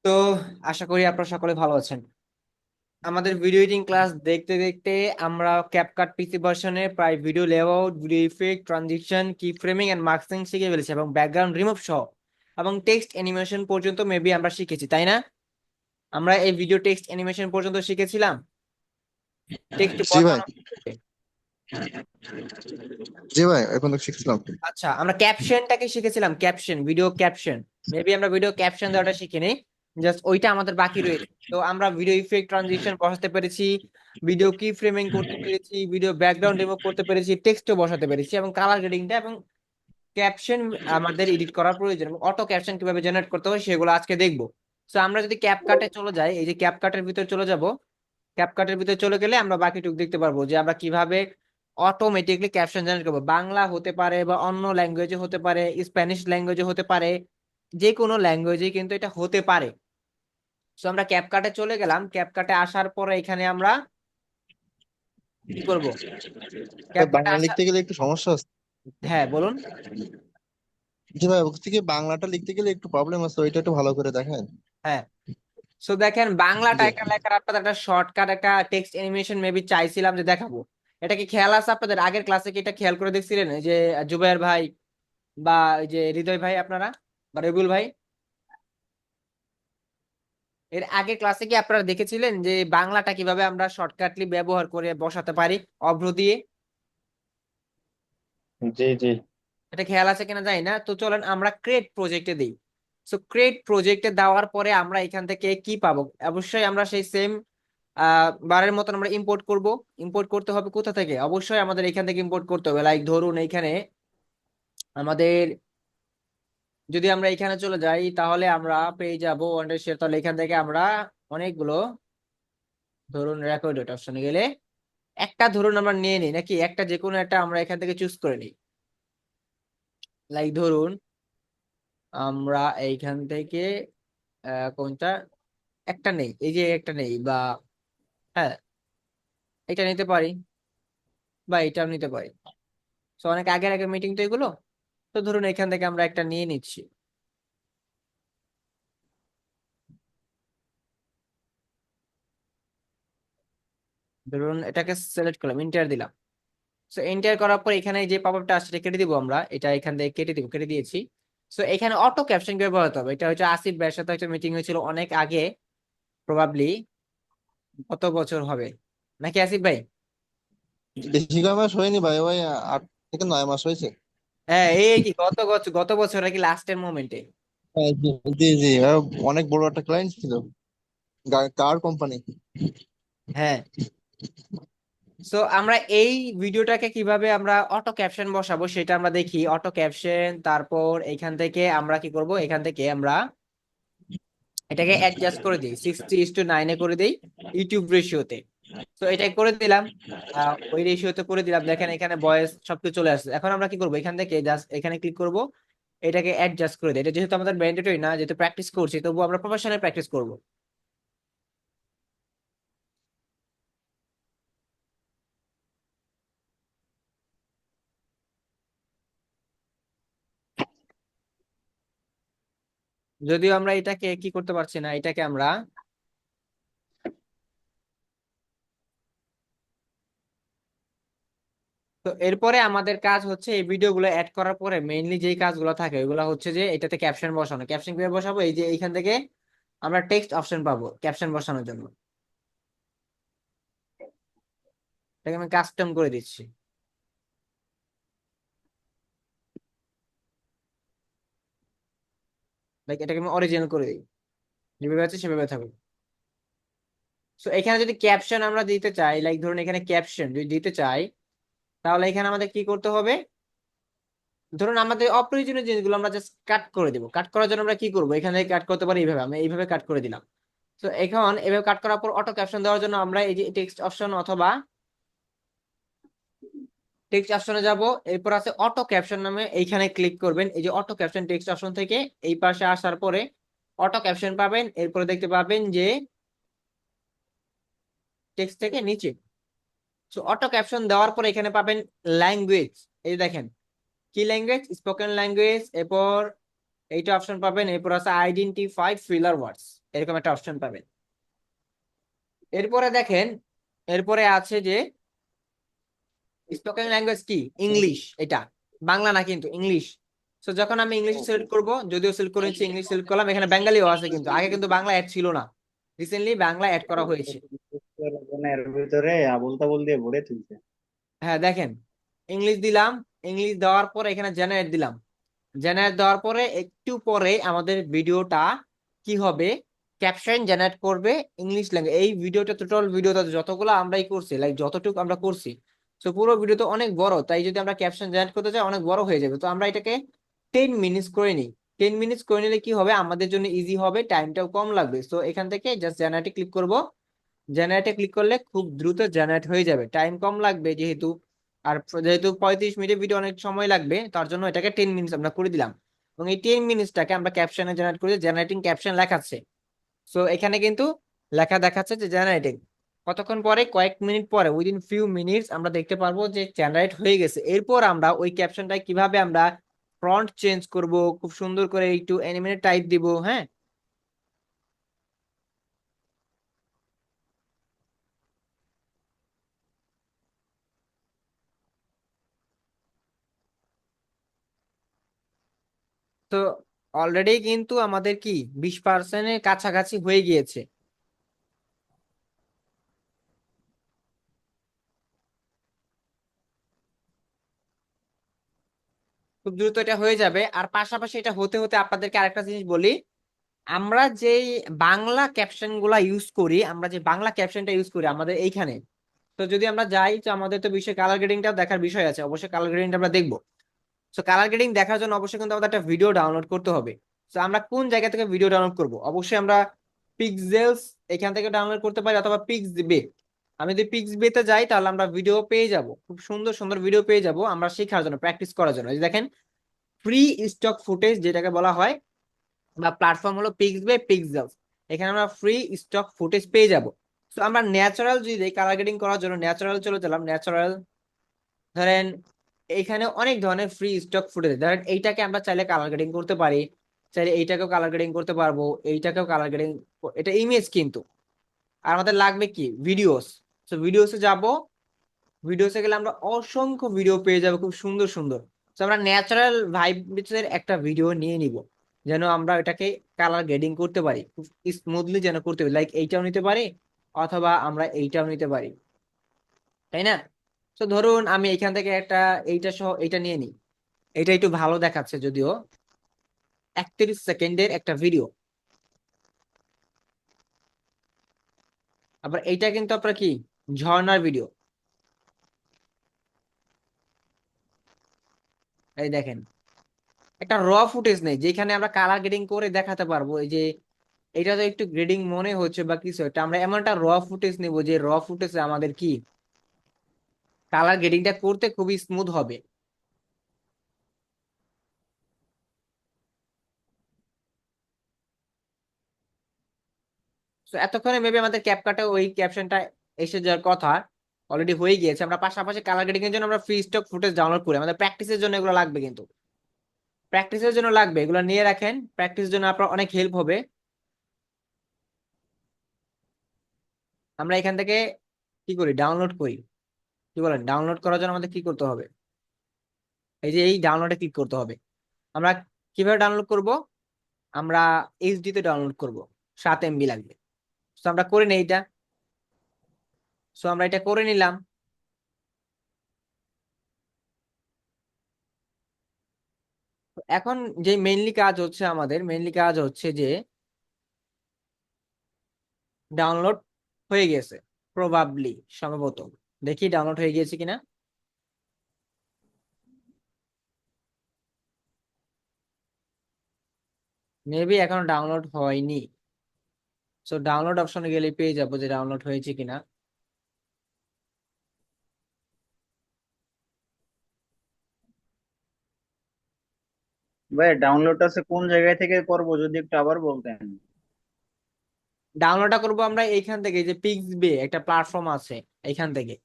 তো আশা করি আপনারা সকলে ভালো আছেন। আমাদের ভিডিও এডিটিং ক্লাস দেখতে দেখতে আমরা ক্যাপকাট পিসি ভার্সনে প্রায় video layout, video effect, transition, কি ফ্রেমিং এন্ড মাস্কিং শিখে ফেলেছি এবং ব্যাকগ্রাউন্ড রিমুভ সহ এবং টেক্সট অ্যানিমেশন পর্যন্ত মেবি আমরা শিখেছি, তাই না? আমরা এই ভিডিও টেক্সট অ্যানিমেশন পর্যন্ত শিখেছিলাম। টেক্সট জি ভাই। বসানো। জি ভাই, এখন তো শিখছিলাম। আচ্ছা, আমরা ক্যাপশনটাকে শিখেছিলাম, ক্যাপশন, ভিডিও ক্যাপশন। মেবি আমরা ভিডিও ক্যাপশন দেওয়াটা শিখিনি, জাস্ট ওইটা আমাদের বাকি রয়েছে। তো আমরা ভিডিও ইফেক্ট, ট্রানজিশন বসাতে পেরেছি, ভিডিও কি ফ্রেমিং করতে পেরেছি, ভিডিও ব্যাকগ্রাউন্ড রিমুভ করতে পেরেছি, টেক্সটও বসাতে পেরেছি এবং কালার গ্রেডিংটা এবং ক্যাপশন আমাদের এডিট করার প্রয়োজন এবং অটো ক্যাপশন কিভাবে জেনারেট করতে হয় সেগুলো আজকে দেখবো। তো আমরা যদি ক্যাপকাটে চলে যাই, এই যে ক্যাপকাটের ভিতরে চলে যাব, ক্যাপকাটের ভিতরে চলে গেলে আমরা বাকিটুকু দেখতে পারবো যে আমরা কিভাবে অটোমেটিকলি ক্যাপশন জেনারেট করবো। বাংলা হতে পারে বা অন্য ল্যাঙ্গুয়েজে হতে পারে, স্প্যানিশ ল্যাঙ্গুয়েজে হতে পারে, যে কোনো ল্যাঙ্গুয়েজে কিন্তু এটা হতে পারে। তো আমরা ক্যাপকাটে চলে গেলাম, ক্যাপকাটে আসার পরে এখানে আমরা কি করব? ভাই, ক্যাপকাটে বাংলা আসা, লিখতে গেলে একটু সমস্যা আছে। হ্যাঁ বলুন। জি ভাই, ওর থেকে বাংলাটা লিখতে গেলে একটু প্রবলেম আছে, ওইটা একটু ভালো করে দেখেন। হ্যাঁ, সো দেখেন বাংলাটা জি। একটা লেখার আপনাদের একটা শর্টকাট একটা টেক্সট অ্যানিমেশন মেবি চাইছিলাম যে দেখাবো। এটা কি খেয়াল আছে আপনাদের? আগের ক্লাসে কি এটা খেয়াল করে দেখছিলেন? এই যে জুবাইর ভাই বা এই যে হৃদয় ভাই, আপনারা বা রবিউল ভাই, এর আগে ক্লাসে কি আপনারা দেখেছিলেন যে বাংলাটা কিভাবে আমরা শর্টকাটলি ব্যবহার করে বসাতে পারি অভ্র দিয়ে? জি জি। এটা খেয়াল আছে কিনা জানি না। তো চলেন আমরা ক্রিয়েট প্রজেক্টে দিই। সো ক্রিয়েট প্রজেক্টে দেওয়ার পরে আমরা এখান থেকে কি পাবো? অবশ্যই আমরা সেই সেম বারের মতন আমরা ইম্পোর্ট করব। ইম্পোর্ট করতে হবে কোথা থেকে? অবশ্যই আমাদের এখান থেকে ইম্পোর্ট করতে হবে। লাইক ধরুন এইখানে আমাদের, যদি আমরা এখানে চলে যাই তাহলে আমরা পেয়ে যাবো আন্ডারশেয়ার। তাহলে এখান থেকে আমরা অনেকগুলো, ধরুন রেকর্ড অপশনে গেলে একটা ধরুন আমরা নিয়ে নিই, নাকি একটা যে কোনো একটা আমরা এখান থেকে চুজ করে নিই। লাইক ধরুন আমরা এইখান থেকে কোনটা, একটা নেই, এই যে একটা নেই, বা হ্যাঁ এটা নিতে পারি বা এটাও নিতে পারি। তো অনেক আগের আগের মিটিং তো এগুলো। তো ধরুন এখান থেকে আমরা একটা নিয়ে নিচ্ছি। ধরুন এটাকে সিলেক্ট করলাম, এন্টার দিলাম। সো এন্টার করার পর এখানে যে পপআপটা আসছে এটা কেটে দিব আমরা, এটা এখান থেকে কেটে দিব, কেটে দিয়েছি। সো এখানে অটো ক্যাপশন ব্যবহার হতে হবে। এটা হচ্ছে আসিফ ভাইয়ের সাথে একটা মিটিং হয়েছিল অনেক আগে, প্রবাবলি কত বছর হবে, নাকি আসিফ ভাই? বেশি কয় মাস হয়নি ভাই, ওই 8 থেকে 9 মাস হয়েছে। হ্যাঁ, এই কি গত বছর, গত বছর নাকি লাস্টের মোমেন্টে? হ্যাঁ, জি জি জি, অনেক বড় একটা ক্লায়েন্ট ছিল, কার কোম্পানি। হ্যাঁ। সো আমরা এই ভিডিওটাকে কিভাবে আমরা অটো ক্যাপশন বসাবো সেটা আমরা দেখি। অটো ক্যাপশন, তারপর এখান থেকে আমরা কি করব, এখান থেকে আমরা এটাকে অ্যাডজাস্ট করে দিই, 60:9 করে দিই ইউটিউব রেশিওতে। তো এটা করে দিলাম, ওই রেশিওতে করে দিলাম। দেখেন এখানে ভয়েস সবকিছু চলে আসছে। এখন আমরা কি করব, এখান থেকে জাস্ট এখানে ক্লিক করব, এটাকে অ্যাডজাস্ট করে দিই। এটা যেহেতু আমাদের ম্যান্ডেটরি না, যেহেতু প্র্যাকটিস করছি, তবু আমরা প্রফেশনাল প্র্যাকটিস করব। যদিও আমরা এটাকে কি করতে পারছি না, এটাকে আমরা, তো এরপরে আমাদের কাজ হচ্ছে এই ভিডিওগুলো অ্যাড করার পরে মেইনলি যেই কাজগুলো থাকে ওইগুলো হচ্ছে যে এটাতে ক্যাপশন বসানো। ক্যাপশন কিভাবে বসাবো? এই যে এইখান থেকে আমরা টেক্সট অপশন পাবো ক্যাপশন বসানোর জন্য। এটাকে আমি কাস্টম করে দিচ্ছি। লাইক এটাকে আমি অরিজিনাল করে দিই, যেভাবে আছে সেভাবে থাকবে। সো এখানে যদি ক্যাপশন আমরা দিতে চাই, লাইক ধরুন এখানে ক্যাপশন যদি দিতে চাই, তাহলে এখানে আমাদের কি করতে হবে? ধরুন আমাদের অপ্রয়োজনীয় জিনিসগুলো আমরা জাস্ট কাট করে দিব। কাট করার জন্য আমরা কি করবো, এখান থেকে কাট করতে পারি এইভাবে। আমি এইভাবে কাট করে দিলাম। তো এখন এভাবে কাট করার পর অটো ক্যাপশন দেওয়ার জন্য আমরা এই যে টেক্সট অপশন অথবা টেক্সট অপশনে যাব, এরপর আছে অটো ক্যাপশন নামে, এইখানে ক্লিক করবেন। এই যে অটো ক্যাপশন টেক্সট অপশন থেকে এই পাশে আসার পরে অটো ক্যাপশন পাবেন। এরপরে দেখতে পাবেন যে টেক্সট থেকে নিচে, সো অটো ক্যাপশন দেওয়ার পরে এখানে পাবেন ল্যাঙ্গুয়েজ। এই যে দেখেন কি ল্যাঙ্গুয়েজ, স্পোকেন ল্যাঙ্গুয়েজ, এরপর এইটা অপশন পাবেন। এরপর আছে আইডেন্টিফাই ফিলার ওয়ার্ডস, এরকম একটা অপশন পাবেন। এরপরে দেখেন, এরপরে আছে যে স্পোকেন ল্যাঙ্গুয়েজ কি, ইংলিশ। এটা বাংলা না কিন্তু ইংলিশ। তো যখন আমি ইংলিশ সিলেক্ট করব, যদিও সিলেক্ট করেছি ইংলিশ সিলেক্ট করলাম, এখানে বেঙ্গালিও আছে, কিন্তু আগে কিন্তু বাংলা অ্যাড ছিল না, রিসেন্টলি বাংলা অ্যাড করা হয়েছে। এর ভিতরে আবুল তাবুল দিয়ে ভরে তুলছে। হ্যাঁ দেখেন, ইংলিশ দিলাম, ইংলিশ দেওয়ার পরে এখানে জেনারেট দিলাম, জেনারেট দেওয়ার পরে একটু পরে আমাদের ভিডিওটা কি হবে, ক্যাপশন জেনারেট করবে ইংলিশ ল্যাঙ্গুয়েজ। এই ভিডিওটা, টোটাল ভিডিওটা যতগুলো আমরাই করছি, লাইক যতটুকু আমরা করছি, তো পুরো ভিডিও তো অনেক বড়, তাই যদি আমরা ক্যাপশন জেনারেট করতে চাই অনেক বড় হয়ে যাবে। তো আমরা এটাকে 10 মিনিটস করে নিই। 10 মিনিটস করে নিলে কি হবে, আমাদের জন্য ইজি হবে, টাইমটাও কম লাগবে। তো এখান থেকে জাস্ট জেনারেটে ক্লিক করব। জেনারেটে ক্লিক করলে খুব দ্রুত জেনারেট হয়ে যাবে, টাইম কম লাগবে যেহেতু। আর যেহেতু 35 মিনিটের ভিডিও অনেক সময় লাগবে, তার জন্য এটাকে 10 মিনিটস আমরা করে দিলাম। এবং এই 10 মিনিটসটাকে আমরা ক্যাপশনে জেনারেট করে, জেনারেটিং ক্যাপশন লেখাচ্ছে। সো এখানে কিন্তু লেখা দেখাচ্ছে যে জেনারেটিং। কতক্ষণ পরে, কয়েক মিনিট পরে, উইদিন ফিউ মিনিটস আমরা দেখতে পারবো যে জেনারেট হয়ে গেছে। এরপর আমরা ওই ক্যাপশনটা কিভাবে আমরা ফ্রন্ট চেঞ্জ করব, খুব সুন্দর করে একটু অ্যানিমেটেড টাইপ দিব, হ্যাঁ। তো অলরেডি কিন্তু আমাদের কি 20%-এর কাছাকাছি হয়ে গিয়েছে। খুব দ্রুত এটা হয়ে যাবে। আর পাশাপাশি এটা হতে হতে আপনাদেরকে আরেকটা জিনিস বলি, আমরা যেই বাংলা ক্যাপশন গুলা ইউজ করি, আমরা যে বাংলা ক্যাপশনটা ইউজ করি আমাদের এইখানে, তো যদি আমরা যাই, তো আমাদের তো বিষয় কালার গ্রেডিংটাও দেখার বিষয় আছে, অবশ্যই কালার গ্রেডিংটা আমরা দেখবো। তো কালার গ্রেডিং দেখার জন্য অবশ্যই কিন্তু আমাদের একটা ভিডিও ডাউনলোড করতে হবে। তো আমরা কোন জায়গা থেকে ভিডিও ডাউনলোড করব, অবশ্যই আমরা পিক্সেলস এখান থেকে ডাউনলোড করতে পারি, অথবা পিক্স বে। আমি যদি পিক্স বেতে যাই, তাহলে আমরা ভিডিও পেয়ে যাব, খুব সুন্দর সুন্দর ভিডিও পেয়ে যাব আমরা শেখার জন্য, প্র্যাকটিস করার জন্য। এই যে দেখেন, ফ্রি স্টক ফুটেজ যেটাকে বলা হয়, বা প্ল্যাটফর্ম হলো পিক্সবে, পিক্সেলস। এখানে আমরা ফ্রি স্টক ফুটেজ পেয়ে যাব। তো আমরা ন্যাচারাল যদি কালার গ্রেডিং করার জন্য ন্যাচারাল চলে গেলাম, ন্যাচারাল ধরেন এখানে অনেক ধরনের ফ্রি স্টক ফুটেজ, ধরেন এইটাকে আমরা চাইলে কালার গ্রেডিং করতে পারি, চাইলে এইটাকেও কালার গ্রেডিং করতে পারবো, এইটাকেও কালার গ্রেডিং। এটা ইমেজ কিন্তু। আর আমাদের লাগবে কি, ভিডিওস। তো ভিডিওসে যাব, ভিডিওসে গেলে আমরা অসংখ্য ভিডিও পেয়ে যাবো, খুব সুন্দর সুন্দর। তো আমরা ন্যাচারাল ভাইবের একটা ভিডিও নিয়ে নিব, যেন আমরা এটাকে কালার গ্রেডিং করতে পারি, খুব স্মুথলি যেন করতে পারি, লাইক এইটাও নিতে পারি, অথবা আমরা এইটাও নিতে পারি, তাই না? তো ধরুন আমি এখান থেকে একটা, এইটা সহ এইটা নিয়ে নিই। এটা একটু ভালো দেখাচ্ছে যদিও, 31 সেকেন্ডের একটা ভিডিও। আবার এইটা কিন্তু আপনার কি, ঝর্ণার ভিডিও। এই দেখেন, একটা র ফুটেজ নেই যেখানে আমরা কালার গ্রেডিং করে দেখাতে পারবো, এই যে এটা তো একটু গ্রেডিং মনে হচ্ছে বা কিছু একটা, আমরা এমন একটা র ফুটেজ নিব যে র ফুটেজে আমাদের কি কালার গ্রেডিংটা করতে খুবই স্মুথ হবে। তো এতক্ষণে মেবি আমাদের ক্যাপকাটে ওই ক্যাপশনটা এসে যাওয়ার কথা, অলরেডি হয়ে গিয়েছে। আমরা পাশাপাশি কালার গ্রেডিং এর জন্য আমরা ফ্রি স্টক ফুটেজ ডাউনলোড করি, আমাদের প্র্যাকটিসের জন্য এগুলো লাগবে কিন্তু, প্র্যাকটিসের জন্য লাগবে, এগুলো নিয়ে রাখেন, প্র্যাকটিসের জন্য আপনার অনেক হেল্প হবে। আমরা এখান থেকে কি করি, ডাউনলোড করি। কি বলেন, ডাউনলোড করার জন্য আমাদের কি করতে হবে, এই যে এই ডাউনলোডে ক্লিক করতে হবে। আমরা কিভাবে ডাউনলোড করব, আমরা এইচডি তে ডাউনলোড করব, 7 MB লাগবে। তো আমরা করে নেই এটা। সো আমরা এটা করে নিলাম। তো এখন যে মেইনলি কাজ হচ্ছে, আমাদের মেইনলি কাজ হচ্ছে যে ডাউনলোড হয়ে গেছে প্রবাবলি, সম্ভবত। দেখি ডাউনলোড হয়ে গিয়েছে কিনা। মেবি এখনো ডাউনলোড হয়নি। সো ডাউনলোড অপশনে গেলে পেয়ে যাবো যে ডাউনলোড হয়েছে কিনা। ভাই ডাউনলোড আছে কোন জায়গায় থেকে করবো যদি একটু আবার বলতেন। ডাউনলোডটা করবো আমরা এইখান থেকে, এই যে পিক্সবে একটা প্ল্যাটফর্ম আছে, এইখান থেকে।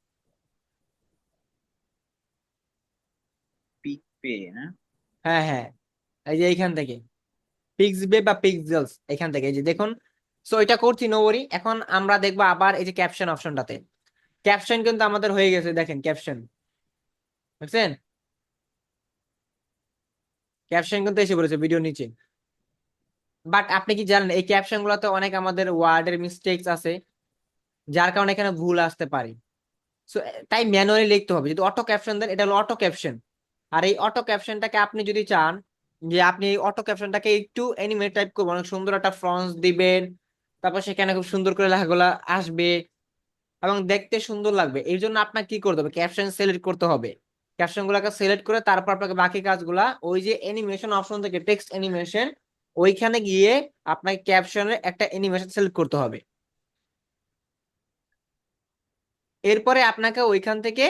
পিক পে না? হ্যাঁ হ্যাঁ, এই যে এইখান থেকে। পিক্সবে বা পিক্সেলস এখান থেকে এই যে দেখুন। সো এটা করছি নোবরি। এখন আমরা দেখবো আবার এই যে ক্যাপশন অপশনটাতে, ক্যাপশন কিন্তু আমাদের হয়ে গেছে, দেখেন ক্যাপশন বুঝছেন, ক্যাপশন কিন্তু এসে পড়েছে ভিডিওর নিচে। বাট আপনি কি জানেন এই ক্যাপশন গুলোতে অনেক আমাদের ওয়ার্ডের মিস্টেকস আছে, যার কারণে এখানে ভুল আসতে পারে। সো তাই ম্যানুয়ালি লিখতে হবে। যদি অটো ক্যাপশন দেন, এটা হলো অটো ক্যাপশন। আর এই অটো ক্যাপশনটাকে আপনি যদি চান যে আপনি এই অটো ক্যাপশনটাকে একটু অ্যানিমেট টাইপ করবেন, অনেক সুন্দর একটা ফন্টস দিবেন, তারপর সেখানে খুব সুন্দর করে লেখাগুলো আসবে এবং দেখতে সুন্দর লাগবে, এই জন্য আপনাকে কি করতে হবে, ক্যাপশন সিলেক্ট করতে হবে। ক্যাপশন গুলাকে সিলেক্ট করে তারপর আপনাকে বাকি কাজগুলা ওই যে অ্যানিমেশন অপশন থেকে টেক্সট অ্যানিমেশন, ওইখানে গিয়ে আপনাকে ক্যাপশনের একটা অ্যানিমেশন সিলেক্ট করতে হবে। এরপরে আপনাকে ওইখান থেকে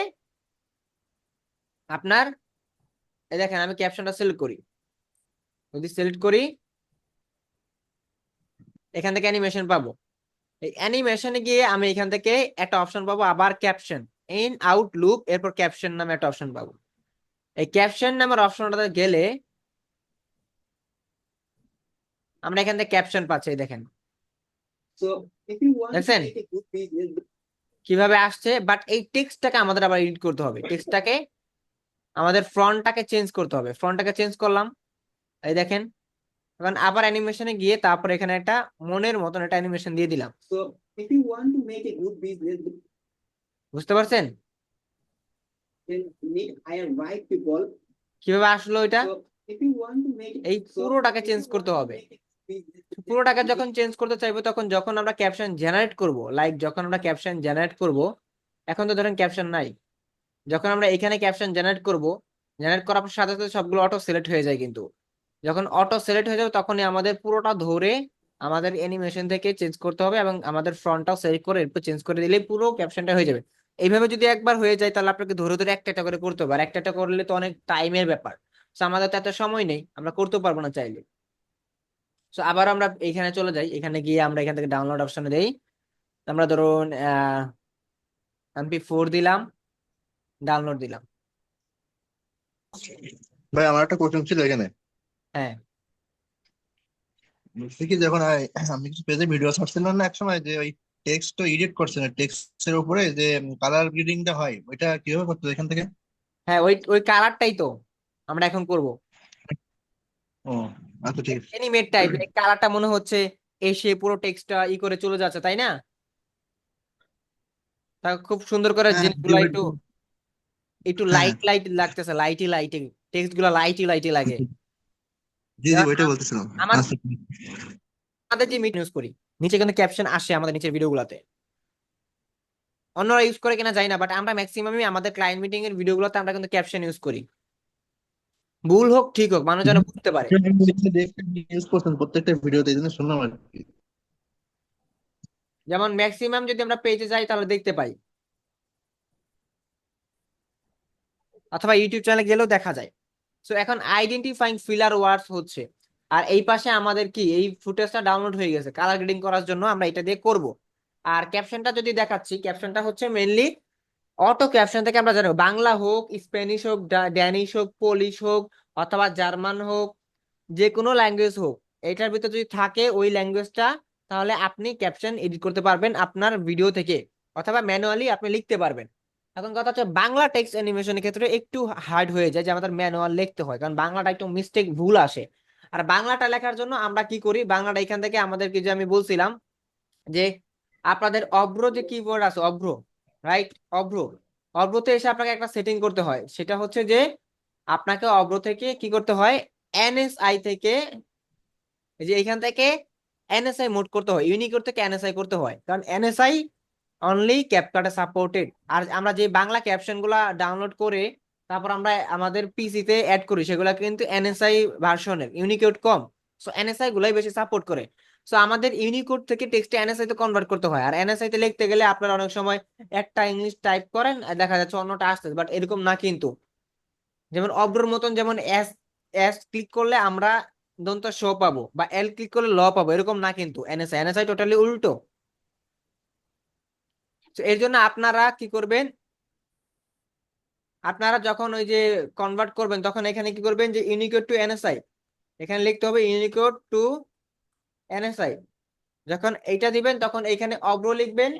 আপনার এই দেখেন আমি ক্যাপশনটা সিলেক্ট করি, যদি সিলেক্ট করি এখান থেকে অ্যানিমেশন পাবো। এই অ্যানিমেশনে গিয়ে আমি এখান থেকে একটা অপশন পাবো আবার ক্যাপশন, ইন আউট লুপ, এরপর ক্যাপশন নামে একটা অপশন পাবো। এই ক্যাপশন নামের অপশনটাতে গেলে আমরা এখান থেকে ক্যাপশন পাচ্ছি, এই দেখেন So if you want to দেখছেন make a good business, কিভাবে আসছে। বাট এই টেক্সটটাকে আমাদের আবার এডিট করতে হবে, টেক্সটটাকে আমাদের ফ্রন্টটাকে চেঞ্জ করতে হবে। ফ্রন্টটাকে চেঞ্জ করলাম, এই দেখেন। এখন আবার অ্যানিমেশনে গিয়ে তারপর এখানে একটা মনের মতন একটা অ্যানিমেশন দিয়ে দিলাম। so if you want to make a good business, বুঝতে পারছেন then you need hire right people. কিভাবে আসলো এটা? So if you want to make এই so পুরোটাকে if চেঞ্জ you করতে want to হবে। make a business, then পুরোটাকে you যখন change করতে চাইবো তখন যখন আমরা ক্যাপশন জেনারেট করব, লাইক যখন আমরা ক্যাপশন জেনারেট করব, এখন তো ধরেন ক্যাপশন নাই, যখন আমরা এখানে ক্যাপশন জেনারেট করব, জেনারেট করার সাথে সাথে সবগুলো অটো সিলেক্ট হয়ে যায়। কিন্তু যখন অটো সিলেক্ট হয়ে যাবে তখনই আমাদের পুরোটা ধরে আমাদের অ্যানিমেশন থেকে চেঞ্জ করতে হবে এবং আমাদের ফ্রন্টটাও সিলেক্ট করে এরপর চেঞ্জ করে দিলেই পুরো ক্যাপশনটা হয়ে যাবে। এইভাবে যদি একবার হয়ে যায় তাহলে আপনাকে ধরে ধরে একটা একটা করে করতে হবে, আর একটা একটা করলে তো অনেক টাইমের ব্যাপার। তো আমাদের তো এত সময় নেই, আমরা করতে পারবো না চাইলে। তো আবার আমরা এখানে চলে যাই, এখানে গিয়ে আমরা এখান থেকে ডাউনলোড অপশনে দেই। আমরা ধরুন MP4 দিলাম, ডাউনলোড দিলাম। ভাই আমার একটা কোশ্চেন ছিল এখানে। হ্যাঁ বলছি কি যখন আমি কিছু পেজে ভিডিও ছাড়ছিলাম না এক সময়, যে ওই টেক্সট তো এডিট করছে না, টেক্সটের উপরে যে কালার গ্রেডিংটা হয় ওইটা কিভাবে করতে হয় এখান থেকে? হ্যাঁ, ওই ওই কালারটাই তো আমরা এখন করব। ও আচ্ছা ঠিক আছে। এনিমেট টাইপ কালারটা মনে হচ্ছে এসে পুরো টেক্সটটা করে চলে যাচ্ছে, তাই না? তা খুব সুন্দর করে হ্যাঁ জিনিসগুলো একটু একটু হ্যাঁ লাইট লাইট লাগতেছে, লাইটি লাইটি টেক্সট গুলো লাইটি লাইটি লাগে। জি জি যেমন ওইটাই বলতেছিলাম। আমার- আচ্ছা আমাদের যে মিট ইউজ করি নিচে কিন্তু ক্যাপশন আসে আমাদের নিচের ভিডিও গুলাতে, অন্যরা ইউজ করে কিনা জানি না, বাট আমরা ম্যাক্সিমামই আমাদের ক্লায়েন্ট মিটিং এর ভিডিও গুলোতে আমরা কিন্তু ক্যাপশন ইউজ করি। ভুল হোক ঠিক হোক মানুষ যেন বুঝতে পারে। ইউজ করছেন প্রত্যেকটা ভিডিওতে, এই জন্য শুনলাম আর কি। যেমন ম্যাক্সিমাম যদি আমরা পেজে যাই তাহলে দেখতে পাই, অথবা ইউটিউব চ্যানেলে গেলেও দেখা যায়। সো এখন আইডেন্টিফাইং ফিলার ওয়ার্ডস হচ্ছে, আর এই পাশে আমাদের কি এই ফুটেজটা ডাউনলোড হয়ে গেছে, কালার গ্রেডিং করার জন্য আমরা এটা দিয়ে করব। আর ক্যাপশনটা যদি দেখাচ্ছি, ক্যাপশনটা হচ্ছে মেইনলি অটো ক্যাপশন থেকে আমরা জানবো, বাংলা হোক, স্প্যানিশ হোক, ড্যানিশ হোক, পোলিশ হোক, অথবা জার্মান হোক, যে কোনো ল্যাঙ্গুয়েজ হোক, এটার ভিতরে যদি থাকে ওই ল্যাঙ্গুয়েজটা, তাহলে আপনি ক্যাপশন এডিট করতে পারবেন আপনার ভিডিও থেকে, অথবা ম্যানুয়ালি আপনি লিখতে পারবেন। এখন কথা হচ্ছে বাংলা টেক্সট অ্যানিমেশনের ক্ষেত্রে একটু হার্ড হয়ে যায়, যে আমাদের ম্যানুয়াল লিখতে হয়, কারণ বাংলাটা একটু মিস্টেক ভুল আসে। আর বাংলাটা লেখার জন্য আমরা কি করি, বাংলাটা এখান থেকে আমাদেরকে যে আমি বলছিলাম যে আপনাদের অভ্র যে কিবোর্ড আছে, অভ্র, রাইট, অভ্র, অভ্রতে এসে আপনাকে একটা সেটিং করতে হয়, সেটা হচ্ছে যে আপনাকে অভ্র থেকে কি করতে হয়, NSI থেকে, এই যে এখান থেকে NSI মোড করতে হয়, ইউনিকোড থেকে NSI করতে হয়, কারণ NSI অনলি ক্যাপকাটে সাপোর্টেড। আর আমরা যে বাংলা ক্যাপশন গুলা ডাউনলোড করে তারপর আমরা আমাদের পিসিতে অ্যাড করি, সেগুলা কিন্তু NSI ভার্সনের, ইউনিকোড কম। সো NSI গুলাই বেশি সাপোর্ট করে। সো আমাদের ইউনিকোড থেকে টেক্সটে NSI তে কনভার্ট করতে হয়, আর NSI তে লিখতে গেলে আপনারা অনেক সময় একটা ইংলিশ টাইপ করেন আর দেখা যাচ্ছে অন্যটা আসতেছে, বাট এরকম না কিন্তু। যেমন অব্রর মতন, যেমন এস, এস ক্লিক করলে আমরা দন্ত শ পাবো, বা L ক্লিক করলে ল পাবো, এরকম না কিন্তু NSI, NSI টোটালি উল্টো। তো এর জন্য আপনারা কি করবেন, আপনারা যখন ওই যে কনভার্ট করবেন তখন এখানে কি করবেন, যে ইউনিকোড টু NSI, এখানে লিখতে হবে ইউনিকোড টু এনএসআই। যখন এইটা দিবেন তখন এখানে অব্র লিখবেন,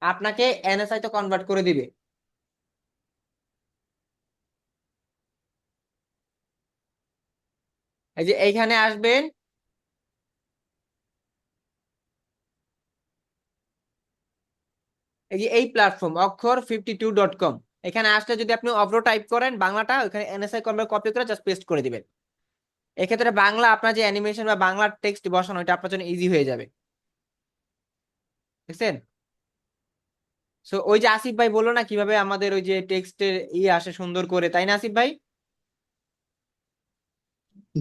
আপনাকে এনএসআই তে কনভার্ট করে দিবে। এই যে এইখানে আসবেন, এই যে এই প্ল্যাটফর্ম অক্ষর52.com, এখানে আসলে যদি আপনি অব্র টাইপ করেন বাংলাটা, ওখানে এনএসআই কনভার্ট কপি করে জাস্ট পেস্ট করে দিবেন। এক্ষেত্রে বাংলা আপনার যে অ্যানিমেশন বা বাংলা টেক্সট বসানো এটা আপনার জন্য ইজি হয়ে যাবে। দেখছেন? সো ওই যে আসিফ ভাই বললো না কিভাবে আমাদের ওই যে টেক্সটের আসে সুন্দর করে, তাই না আসিফ ভাই?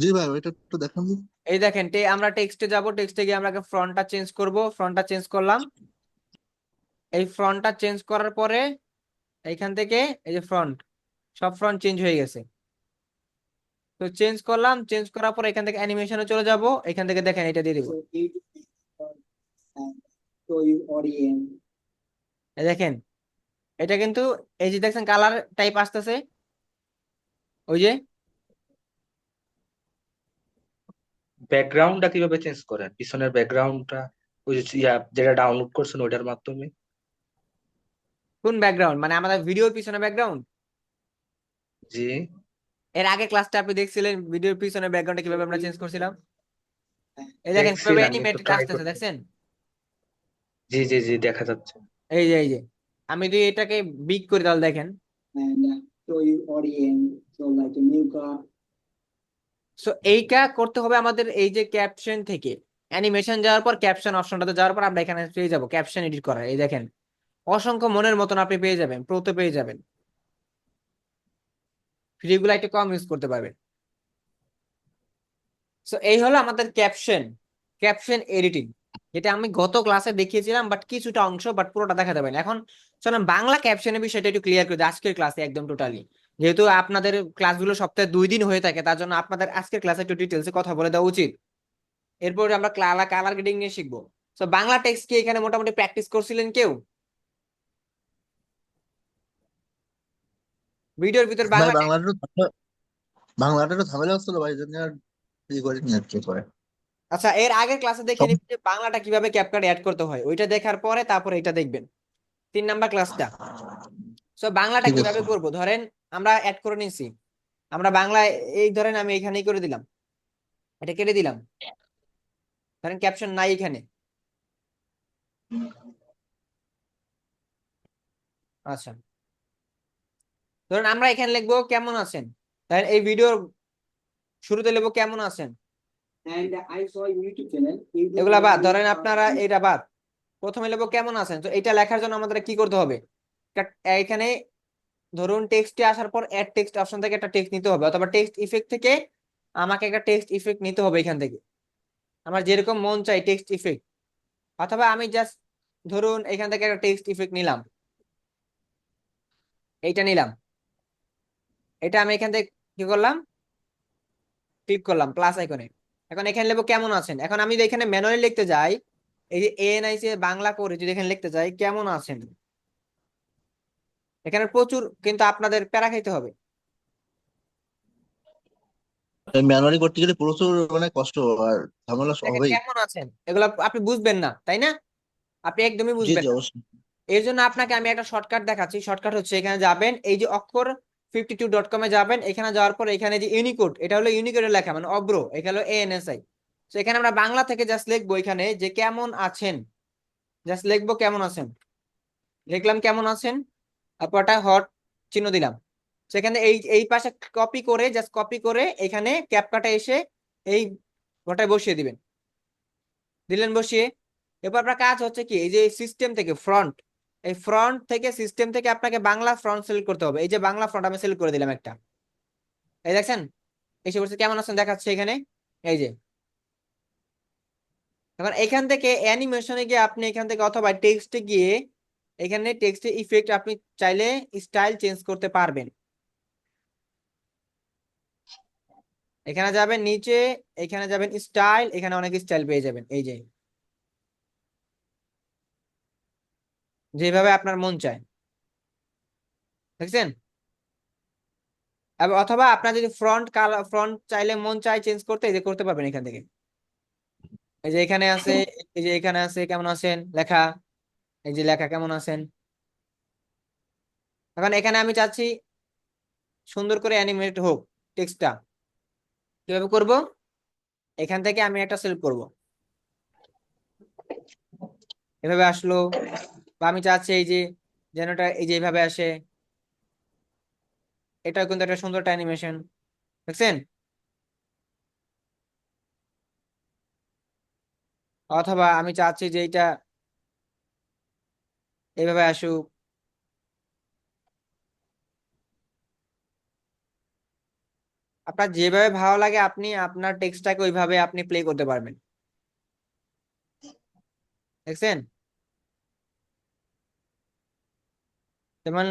জি ভাই, ওইটা একটু দেখান। এই দেখেন আমরা টেক্সটে যাব, টেক্সটে গিয়ে আমরা ফ্রন্টটা চেঞ্জ করব, ফ্রন্টটা চেঞ্জ করলাম। এই ফ্রন্টটা চেঞ্জ করার পরে এইখান থেকে এই যে ফ্রন্ট, সব ফ্রন্ট চেঞ্জ হয়ে গেছে। তো চেঞ্জ করলাম, চেঞ্জ করার পর এখান থেকে অ্যানিমেশনে চলে যাব, এখান থেকে দেখেন এটা দিয়ে দিব। So you and show you audience. এই দেখেন এটা কিন্তু, এই যে দেখছেন কালার টাইপ আসতেছে, ওই যে ব্যাকগ্রাউন্ডটা কিভাবে চেঞ্জ করেন, পিছনের ব্যাকগ্রাউন্ডটা ওই যে যেটা ডাউনলোড করছেন ওইটার মাধ্যমে? কোন ব্যাকগ্রাউন্ড মানে আমাদের ভিডিওর পিছনে ব্যাকগ্রাউন্ড? জি এর আগে ক্লাসটা আপনি দেখছিলেন ভিডিওর পিছনে ব্যাকগ্রাউন্ডটা কিভাবে আমরা চেঞ্জ করছিলাম। এই দেখেন কিভাবে দেখছিলাম, কিন্তু অ্যানিমেটেড ট্রাই আসতেছে, করতে। দেখছেন? জি জি জি, দেখা যাচ্ছে। এই যে আমি যদি এটাকে বিগ করি তাহলে দেখেন। And show you audience. So like a new car. So এইটা করতে হবে আমাদের এই যে ক্যাপশন থেকে অ্যানিমেশন যাওয়ার পর ক্যাপশন অপশনটাতে যাওয়ার পর আমরা এখানে পেয়ে যাবো ক্যাপশন এডিট করার। এই দেখেন অসংখ্য মনের মতন আপনি পেয়ে যাবেন, প্রোতে পেয়ে যাবেন, ফ্রিগুলো একটু কম ইউজ করতে পারবেন। সো এই হলো আমাদের ক্যাপশন এডিটিং, যেটা আমি গত ক্লাসে দেখিয়েছিলাম বাট কিছুটা অংশ, বাট পুরোটা দেখা যাবে না। এখন চলেন বাংলা ক্যাপশনের বিষয়টা একটু ক্লিয়ার করে দিই আজকের ক্লাসে একদম টোটালি। যেহেতু আপনাদের ক্লাসগুলো সপ্তাহে 2 দিন হয়ে থাকে, তার জন্য আপনাদের আজকের ক্লাসে একটু ডিটেলসে কথা বলে দেওয়া উচিত। এরপর আমরা কালার গ্রেডিং নিয়ে শিখবো। তো বাংলা টেক্সট কি এখানে মোটামুটি প্র্যাকটিস করছিলেন কেউ? ভিডিওর ভিতর ভাই বাংলা text- বাংলাটা একটু ঝামেলা হচ্ছিল ভাই, এই জন্য আর ই করিনি আর কি করে। আচ্ছা, এর আগের ক্লাসে দেখে নিবেন যে বাংলাটা কিভাবে ক্যাপকাট অ্যাড করতে হয়, ওইটা দেখার পরে তারপরে এটা দেখবেন 3 নাম্বার ক্লাসটা। সো বাংলাটা ঠিক আছে। কিভাবে করব, ধরেন আমরা অ্যাড করে নিয়েছি, আমরা বাংলায় এই ধরেন আমি এখানেই করে দিলাম, এটা কেটে দিলাম, ধরেন ক্যাপশন নাই এখানে। আচ্ছা, ধরেন আমরা এখানে লিখবো কেমন আছেন, ধরেন এই ভিডিওর শুরুতে লিখবো কেমন আছেন। And I saw a YouTube channel. You do এগুলা বাদ, one ধরেন car আপনারা and এটা বাদ, প্রথমে লিখবো কেমন আছেন। তো এটা লেখার জন্য আমাদের কি করতে হবে, এখানে ধরুন টেক্সটে আসার পর অ্যাড টেক্সট অপশন থেকে একটা টেক্সট নিতে হবে, অথবা টেক্সট ইফেক্ট থেকে আমাকে একটা টেক্সট ইফেক্ট নিতে হবে এখান থেকে, আমার যেরকম মন চাই টেক্সট ইফেক্ট। অথবা আমি জাস্ট ধরুন এখান থেকে একটা টেক্সট ইফেক্ট নিলাম, এইটা নিলাম, এটা আমি এখান থেকে কি করলাম, ক্লিক করলাম প্লাস আইকনে। এখন এখানে লিখবো কেমন আছেন। এখন আমি যদি এখানে ম্যানুয়ালি লিখতে যাই, এই যে এএনআইসি বাংলা করে যদি এখানে লিখতে যাই কেমন আছেন, এখানে প্রচুর কিন্তু আপনাদের প্যারা খাইতে হবে। ম্যানুয়ালি করতে গেলে প্রচুর মানে কষ্ট আর ঝামেলা দেখেন হবেই। কেমন আছেন, এগুলো আপনি বুঝবেন না, তাই না? আপনি একদমই জি বুঝবেন জি, না। অবশ্যই। এর জন্য আপনাকে আমি একটা শর্টকাট দেখাচ্ছি। শর্টকাট হচ্ছে এখানে যাবেন, এই যে অক্ষর52.com যাবেন, এখানে যাওয়ার পর এখানে যে ইউনিকোড, এটা হলো ইউনিকোডের লেখা মানে অব্র, এখানে হলো এএনএসআই। তো এখানে আমরা বাংলা থেকে জাস্ট লিখবো এখানে যে কেমন আছেন, জাস্ট লিখবো কেমন আছেন, লিখলাম কেমন আছেন, তারপর একটা হট চিহ্ন দিলাম। সেখানে এই এই পাশে কপি করে জাস্ট কপি করে এখানে ক্যাপকাটে এসে এই ঘটায় বসিয়ে দিবেন, দিলেন বসিয়ে। এরপর আপনার কাজ হচ্ছে কি, এই যে সিস্টেম থেকে ফ্রন্ট, এই ফ্রন্ট থেকে সিস্টেম থেকে আপনাকে বাংলা ফ্রন্ট সিলেক্ট করতে হবে। এই যে বাংলা ফ্রন্ট আমি সিলেক্ট করে দিলাম একটা, এই দেখছেন এসে বলছে কেমন আছেন দেখাচ্ছে এখানে, এই যে। এখন এখান থেকে অ্যানিমেশনে গিয়ে আপনি এখান থেকে অথবা টেক্সটে গিয়ে এখানে টেক্সটে ইফেক্ট আপনি চাইলে স্টাইল চেঞ্জ করতে পারবেন। এখানে যাবেন নিচে, এখানে যাবেন স্টাইল, এখানে অনেক স্টাইল পেয়ে যাবেন, এই যে যেভাবে আপনার মন চায়, দেখছেন? অথবা আপনার যদি ফ্রন্ট কালার ফ্রন্ট চাইলে মন চাই চেঞ্জ করতে, এই যে করতে পারবেন এখান থেকে। এই যে এখানে আছে, এই যে এখানে আছে কেমন আছেন লেখা, এই যে লেখা কেমন আছেন। এখন এখানে আমি চাচ্ছি সুন্দর করে অ্যানিমেট হোক টেক্সটটা। কিভাবে করব? এখান থেকে আমি একটা সিলেক্ট করব, এভাবে আসলো। বা আমি চাচ্ছি এই যে যেন এটা এই যে এইভাবে আসে। এটা কিন্তু একটা সুন্দর একটা অ্যানিমেশন, দেখছেন? অথবা আমি চাচ্ছি যে এটা এইভাবে আসুক। আপনার যেভাবে ভালো লাগে আপনি আপনার টেক্সটটাকে ওইভাবে আপনি প্লে করতে পারবেন, দেখছেন? যেমন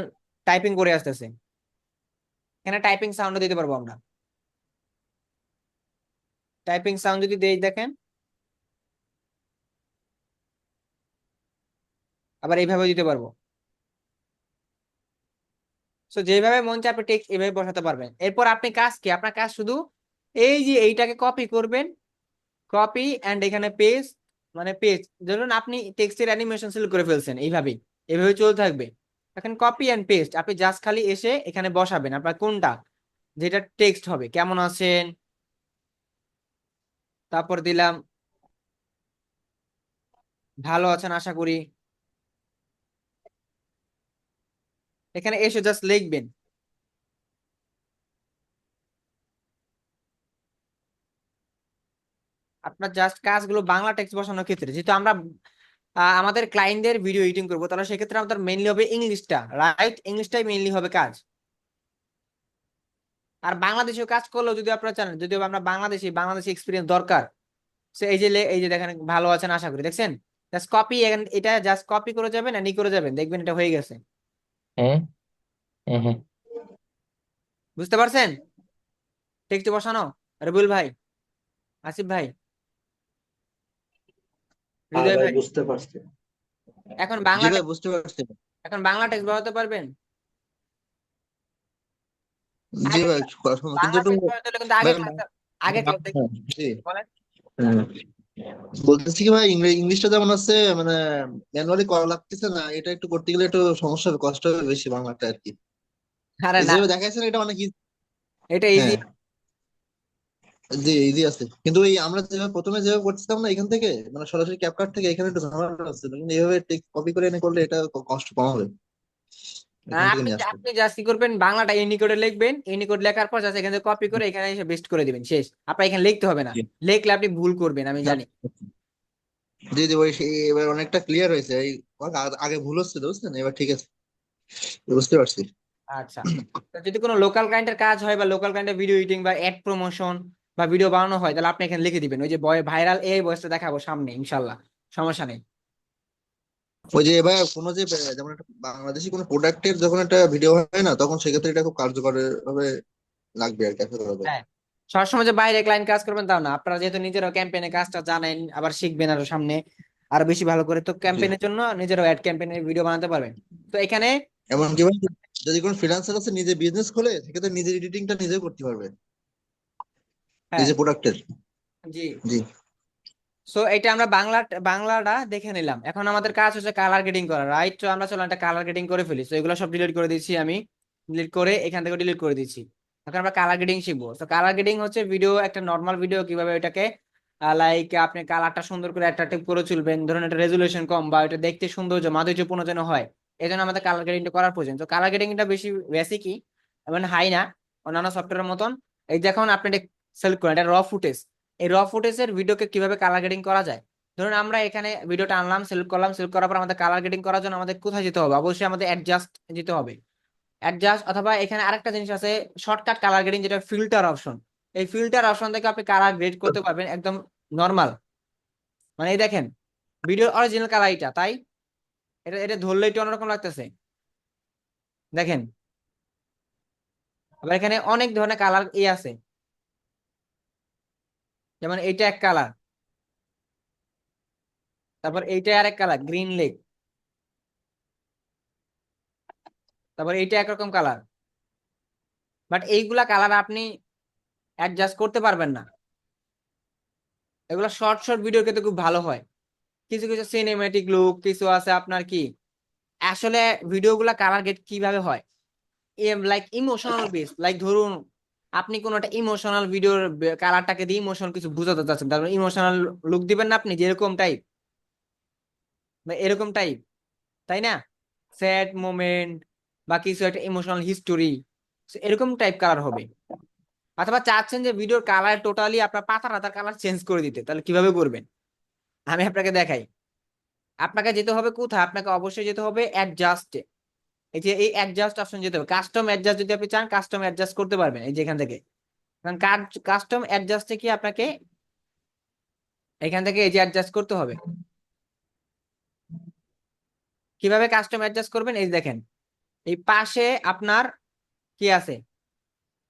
টাইপিং করে আসতেছে, এখানে টাইপিং সাউন্ড দিতে পারবো আমরা। টাইপিং সাউন্ড যদি দেই দেখেন, আবার এইভাবে দিতে পারবো। তো যেভাবে মন চায় আপনি টেক্সট এইভাবে বসাতে পারবেন। এরপর আপনি কাজ কি, আপনার কাজ শুধু এই যে এইটাকে কপি করবেন, কপি এন্ড এখানে পেস্ট, মানে পেস্ট। ধরুন আপনি টেক্সটের অ্যানিমেশন সিলেক্ট করে ফেলছেন, এইভাবেই এইভাবে চলতে থাকবে। এখন কপি এন্ড পেস্ট আপনি জাস্ট খালি এসে এখানে বসাবেন আপনার কোনটা, যেটা টেক্সট হবে কেমন আছেন, তারপর দিলাম ভালো আছেন আশা করি। এখানে এসে জাস্ট লিখবেন। আপনার জাস্ট কাজগুলো বাংলা টেক্সট বসানোর ক্ষেত্রে, যেহেতু আমরা আমাদের ক্লায়েন্টদের ভিডিও এডিটিং করবো, তাহলে সেক্ষেত্রে আমাদের মেইনলি হবে ইংলিশটা, রাইট? ইংলিশটাই মেইনলি হবে কাজ। আর বাংলাদেশেও কাজ করলেও যদি আপনারা জানেন, যদিও আমরা বাংলাদেশি এক্সপিরিয়েন্স দরকার। সে এই যে এই যে দেখেন ভালো আছেন আশা করি, দেখছেন? জাস্ট কপি, এটা জাস্ট কপি করে যাবেন আর ই করে যাবেন, দেখবেন এটা হয়ে গেছে। হুম হুম হুম। বুঝতে পারছেন টেক্সট বসানো? রবিউল ভাই, আসিফ ভাই, হ্যাঁ হৃদয় ভাই, ভাই, বুঝতে পারছি। এখন জি বাংলা ভাই, বুঝতে পারছি। এখন বাংলা টেক্সট বসাতে পারবেন? জি আগে ভাই, কিন্তু বাংলা একটু টেক্সট বসাতে হলে কিন্তু ভাই, আগে ক্লাস জি বলেন। হুম। বলতেছি কি ভাই, ইংলিশটা যেমন আছে, মানে ম্যানুয়ালি করা লাগতেছে না, এটা একটু করতে গেলে একটু সমস্যা হবে, কষ্ট হবে বেশি বাংলাটা আর কি। আরে এই না, যেভাবে দেখাইছেন এটা অনেক এটা ইজি। হ্যাঁ, জি ইজি আছে, কিন্তু এই আমরা যেভাবে প্রথমে যেভাবে করছিলাম না এখান থেকে, মানে সরাসরি ক্যাপকাট থেকে, এখানে একটু ঝামেলা আছে, কিন্তু এইভাবে টেক্সট কপি করে এনে করলে এটা কষ্ট কম হবে এখান থেকে আপনি নিয়ে আসলে। আপনি জাস্ট কি করবেন, বাংলাটা ইউনিকোডে লিখবেন, ইউনিকোড লেখার পর জাস্ট এখান থেকে কপি করে এখানে এসে পেস্ট করে দিবেন, শেষ। আপনার এখানে লিখতে হবে না, জি লিখলে আপনি ভুল করবেন আমি হ্যাঁ, জানি। জি জি ওই এবার অনেকটা ক্লিয়ার হয়েছে, এই আগে ভুল হচ্ছিল বুঝছেন, এবার ঠিক আছে, বুঝতে পারছি। আচ্ছা, তো যদি কোনো লোকাল ক্লায়েন্টের কাজ হয় বা লোকাল ক্লায়েন্টের ভিডিও এডিটিং বা অ্যাড প্রমোশন বা ভিডিও বানানো হয়, তাহলে আপনি এখানে লিখে দিবেন ওই যে ভাইরাল এই ভয়েসটা দেখাবো সামনে ইনশাল্লাহ, সমস্যা নেই। ওই যে এবার কোনো যে যেমন একটা বাংলাদেশি কোনো প্রোডাক্টের যখন একটা ভিডিও হয় না, তখন সেক্ষেত্রে এটা খুব কার্যকর ভাবে লাগবে আর কি, আশা করা যায়। হ্যাঁ, সবসময় যে বাইরে ক্লায়েন্ট কাজ করবেন তাও না, আপনারা যেহেতু নিজেরাও ক্যাম্পেইনে কাজটা জানেন, আবার শিখবেন আরো সামনে আরো বেশি ভালো করে, তো জি ক্যাম্পেইনের জন্য নিজেরাও অ্যাড ক্যাম্পেইনের ভিডিও বানাতে পারবেন। তো এখানে এমনকি ভাই, যদি কোনো ফ্রিল্যান্সার আছে নিজে বিজনেস খোলে, সেক্ষেত্রে নিজের এডিটিংটা নিজে করতে পারবে, হ্যাঁ, নিজে প্রোডাক্টের। জি। জি সো এটা আমরা বাংলাটা দেখে নিলাম, এখন আমাদের কাজ হচ্ছে কালার গ্রেডিং করা, রাইট? তো আমরা চলো একটা কালার গ্রেডিং করে ফেলি। তো এগুলো সব ডিলিট করে দিচ্ছি আমি, ডিলিট করে এখান থেকে ডিলিট করে দিচ্ছি। এখন আমরা কালার গ্রেডিং শিখবো। তো কালার গ্রেডিং হচ্ছে ভিডিও, একটা নর্মাল ভিডিও কিভাবে ওইটাকে লাইক আপনি কালারটা সুন্দর করে অ্যাট্রাকটিভ করে তুলবেন, ধরুন একটা রেজুলেশন কম বা এটা দেখতে সৌন্দর্য মাধুর্যপূর্ণ যেন হয়, এই জন্য আমাদের কালার গ্রেডিংটা করার প্রয়োজন। তো কালার গ্রেডিংটা বেশি বেসিকই, মানে হাই না, অন্যান্য সফটওয়্যারের মতন। এই দেখুন আপনি এটা সিলেক্ট করেন, এটা র ফুটেজ। এই র ফুটেজের ভিডিওকে কিভাবে কালার গ্রেডিং করা যায়, ধরুন আমরা এখানে ভিডিওটা আনলাম, সিলেক্ট করলাম, সিলেক্ট করার পর আমাদের কালার গ্রেডিং করার জন্য আমাদের কোথায় যেতে হবে? অবশ্যই আমাদের অ্যাডজাস্ট যেতে হবে, অ্যাডজাস্ট। অথবা এখানে আরেকটা জিনিস আছে, শর্টকাট কালার গ্রেডিং, যেটা ফিল্টার অপশন। এই ফিল্টার অপশন থেকে আপনি কালার গ্রেড করতে পারবেন একদম নর্মাল, মানে এই দেখেন ভিডিওর অরিজিনাল কালার এটা, তাই এটা এটা ধরলে একটু অন্যরকম লাগতেছে, দেখেন। আবার এখানে অনেক ধরনের কালার আছে, যেমন এইটা এক কালার, তারপর এইটা আরেক কালার গ্রিন লেক, তারপর এইটা একরকম কালার, বাট এইগুলা কালার আপনি অ্যাডজাস্ট করতে পারবেন না। এগুলো শর্ট শর্ট ভিডিওর ক্ষেত্রে খুব ভালো হয়। কিছু কিছু সিনেমেটিক লুক কিছু আছে আপনার কি আসলে ভিডিওগুলা কালার গেট কিভাবে হয়, লাইক ইমোশনাল বেস, লাইক ধরুন আপনি কোন একটা ইমোশনাল ভিডিওর কালারটাকে দিয়ে ইমোশনাল কিছু বুঝাতে চাচ্ছেন, তারপর ইমোশনাল লুক দিবেন না আপনি যেরকম টাইপ বা এরকম টাইপ, তাই না? স্যাড মোমেন্ট বা কিছু একটা ইমোশনাল হিস্টোরি, এরকম টাইপ কালার হবে। অথবা চাচ্ছেন যে ভিডিওর কালার টোটালি আপনার পাতা পাতার কালার চেঞ্জ করে দিতে, তাহলে কিভাবে করবেন আমি আপনাকে দেখাই। আপনাকে যেতে হবে কোথায়, আপনাকে অবশ্যই যেতে হবে অ্যাডজাস্টে। এই যে এই অ্যাডজাস্ট অপশন যেতে হবে, কাস্টম অ্যাডজাস্ট যদি আপনি চান কাস্টম অ্যাডজাস্ট করতে পারবেন এই যে এখান থেকে। কারণ কাস্টম অ্যাডজাস্টে কি আপনাকে এখান থেকে এই যে অ্যাডজাস্ট করতে হবে। কিভাবে কাস্টম অ্যাডজাস্ট করবেন, এই যে দেখেন এই পাশে আপনার কি আছে,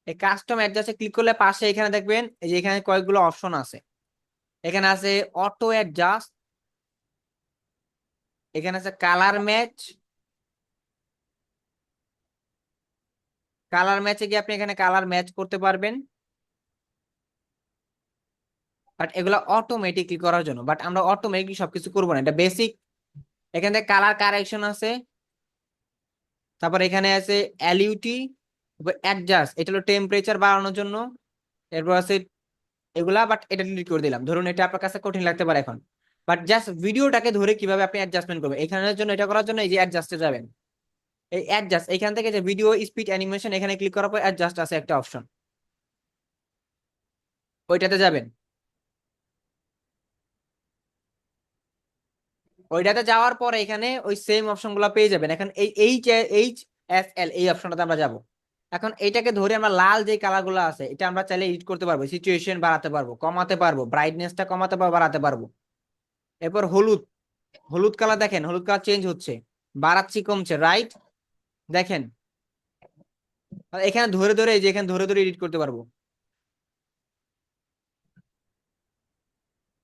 এই কাস্টম অ্যাডজাস্টে ক্লিক করলে পাশে এখানে দেখবেন এই যে এখানে কয়েকগুলো অপশন আছে। এখানে আছে অটো অ্যাডজাস্ট, এখানে আছে কালার ম্যাচ। কালার ম্যাচে গিয়ে আপনি এখানে কালার ম্যাচ করতে পারবেন, বাট এগুলো অটোমেটিকলি করার জন্য, বাট আমরা অটোমেটিকলি সবকিছু করবো না, এটা বেসিক। এখানে কালার কারেকশন আছে, তারপর এখানে আছে এলইউটি, অ্যাডজাস্ট এটা হলো টেম্পারেচার বাড়ানোর জন্য। এরপর আছে এগুলা, বাট এটা ডিলিট করে দিলাম, ধরুন এটা আপনার কাছে কঠিন লাগতে পারে এখন। বাট জাস্ট ভিডিওটাকে ধরে কিভাবে আপনি অ্যাডজাস্টমেন্ট করবেন, এখানের জন্য এটা করার জন্য এই যে অ্যাডজাস্টে যাবেন। এই অ্যাডজাস্ট এখান থেকে যে ভিডিও স্পিড অ্যানিমেশন এখানে ক্লিক করার পর অ্যাডজাস্ট আছে একটা অপশন, ওইটাতে যাবেন। ওইটাতে যাওয়ার পরে এখানে ওই সেম অপশন গুলো পেয়ে যাবেন। এখন এই HSL এই অপশনটাতে আমরা যাব। এখন এইটাকে ধরে আমরা লাল যে কালার গুলো আছে এটা আমরা চাইলে এডিট করতে পারবো, সিচুয়েশন বাড়াতে পারবো কমাতে পারবো, ব্রাইটনেসটা কমাতে পারবো বাড়াতে পারবো। এরপর হলুদ, হলুদ কালার দেখেন হলুদ কালার চেঞ্জ হচ্ছে, বাড়াচ্ছি কমছে, রাইট? দেখেন আর এখানে ধরে ধরে এই যে এখানে ধরে ধরে এডিট করতে পারবো।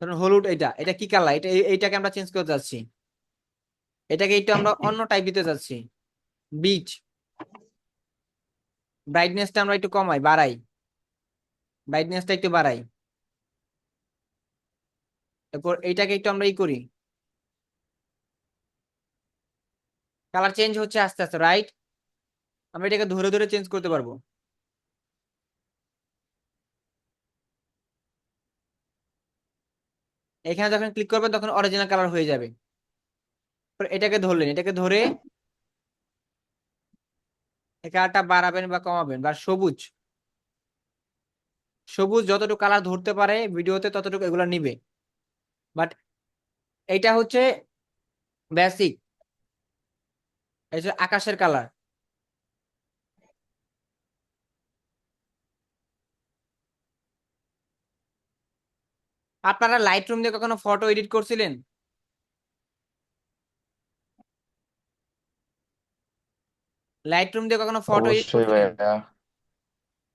ধরুন হলুদ, এটা এটা কি কালার, এটা এইটাকে আমরা চেঞ্জ করতে যাচ্ছি, এটাকে একটু আমরা অন্য টাইপ দিতে যাচ্ছি, বিচ, ব্রাইটনেসটা আমরা একটু কমাই বাড়াই, ব্রাইটনেসটা একটু বাড়াই। এরপর এইটাকে একটু আমরা ই করি, কালার চেঞ্জ হচ্ছে আস্তে আস্তে, রাইট? আমরা এটাকে ধরে ধরে চেঞ্জ করতে পারবো। এখানে যখন ক্লিক করবেন তখন অরিজিনাল কালার হয়ে যাবে। এরপর এটাকে ধরলেন, এটাকে ধরে এই কালারটা বাড়াবেন বা কমাবেন, বা সবুজ, সবুজ যতটুকু কালার ধরতে পারে ভিডিওতে ততটুকু এগুলো নিবে। বাট এইটা হচ্ছে বেসিক, এই যে আকাশের কালার। আপনারা লাইট রুম দিয়ে কখনো ফটো এডিট করছিলেন? লাইট রুম দিয়ে কখনো ফটো এডিট অবশ্যই করছিলেন? ভাইয়া,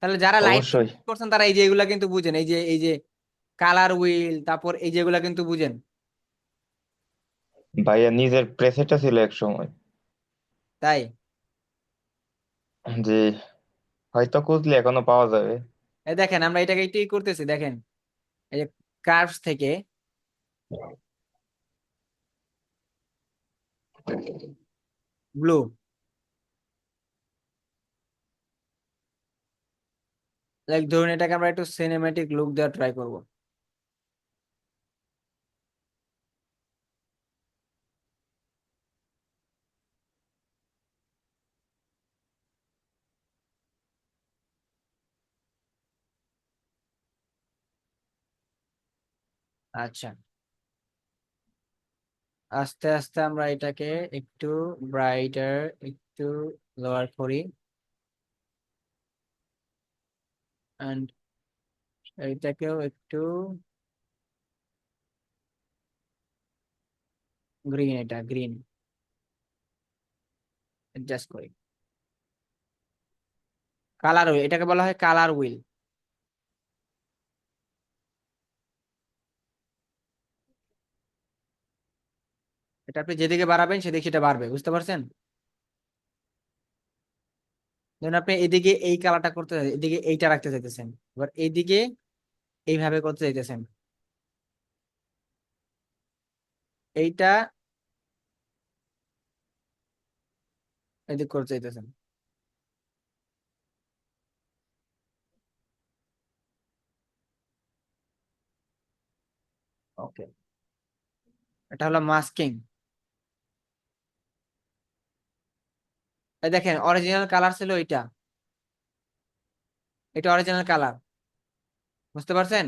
তাহলে যারা লাইট অবশ্যই। করছেন তারা এই যে এগুলা কিন্তু বুঝেন, এই যে কালার হুইল, তারপর এই যেগুলা কিন্তু বুঝেন। ভাইয়া নিজের প্রেসেটটা ছিল এক সময়, তাই যে হয়তো খুঁজলে এখনো পাওয়া যাবে। এই দেখেন আমরা এটাকে একটু ই করতেছি, দেখেন এই যে কার্ভস থেকে ব্লু, লাইক ধরুন এটাকে আমরা একটু সিনেমেটিক লুক দেওয়া ট্রাই করব। আচ্ছা, আস্তে আস্তে আমরা এটাকে একটু ব্রাইটার, একটু লোয়ার করি, এন্ড এইটাকেও একটু গ্রিন, এটা গ্রিন অ্যাডজাস্ট করি। কালার হুইল, এটাকে বলা হয় কালার হুইল। এটা আপনি যেদিকে বাড়াবেন সেদিকে সেটা বাড়বে, বুঝতে পারছেন? ধরুন আপনি এদিকে এই কালারটা করতে এদিকে এইটা রাখতে চাইতেছেন, এবার এইদিকে এইভাবে করতে চাইতেছেন, এইটা এদিকে করতে চাইতেছেন। ওকে, এটা হলো মাস্কিং। এই দেখেন অরিজিনাল কালার ছিল এটা, এটা অরিজিনাল কালার, বুঝতে পারছেন?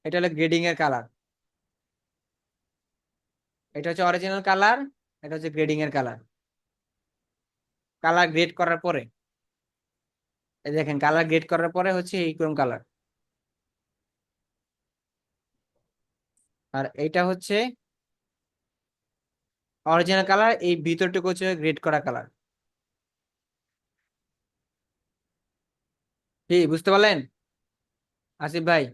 এটা হলো গ্রেডিং এর কালার, এটা হচ্ছে অরিজিনাল কালার, এটা হচ্ছে গ্রেডিং এর কালার। কালার গ্রেড করার পরে এই দেখেন কালার গ্রেড করার পরে হচ্ছে এইরকম কালার। আর এইটা হচ্ছে অরিজিনাল কালার, এই ভিতরটুকু হচ্ছে গ্রেড করা কালার। কি বুঝতে পারলেন আসিফ ভাই?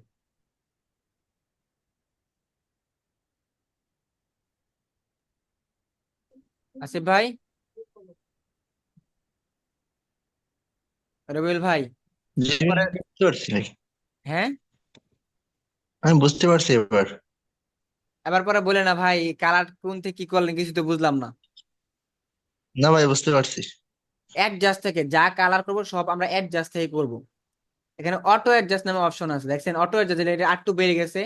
আসিফ ভাই, রবিউল ভাই, জি এবারে বুঝতে পারছি ভাই। হ্যাঁ, আমি বুঝতে পারছি এবার। এবার পরে বলে না ভাই কালার কোন থেকে কি করলেন কিছু তো বুঝলাম না। না ভাই বুঝতে পারছি। অ্যাডজাস্ট থেকে যা কালার করবো সব আমরা অ্যাডজাস্ট থেকে করব। এখানে অটো অ্যাডজাস্ট নামে অপশন আছে, দেখছেন অটো অ্যাডজাস্ট, এটা আরেকটু বেড়ে গেছে,